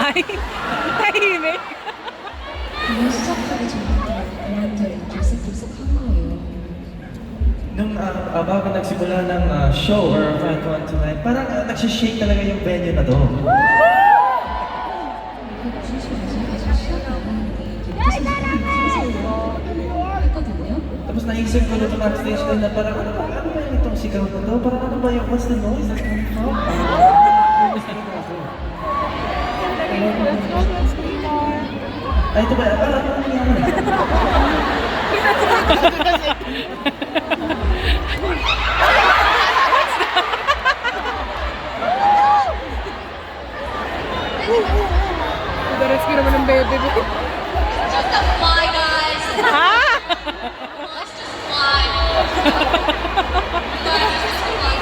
Ay, tahimik. 이거 시작하기 전부터 완전 들썩들썩한 거예요. Nung bago nagsimula ng show or Fan One Tonight, parang nagsishake talaga yung venue na to. 이게 무슨 소리지? 아직 시작이 안 했는데 했거든요. Tapos naisip ko nito backstage din na parang ano ba yung itong sigaw na to? Parang ano ba yung what's the noise that's coming from? Ay, ito ba? Parang ano nangyari? Rescue naman ng baby. Just a fly, guys. Ha? Let's just fly. Guys, just fly.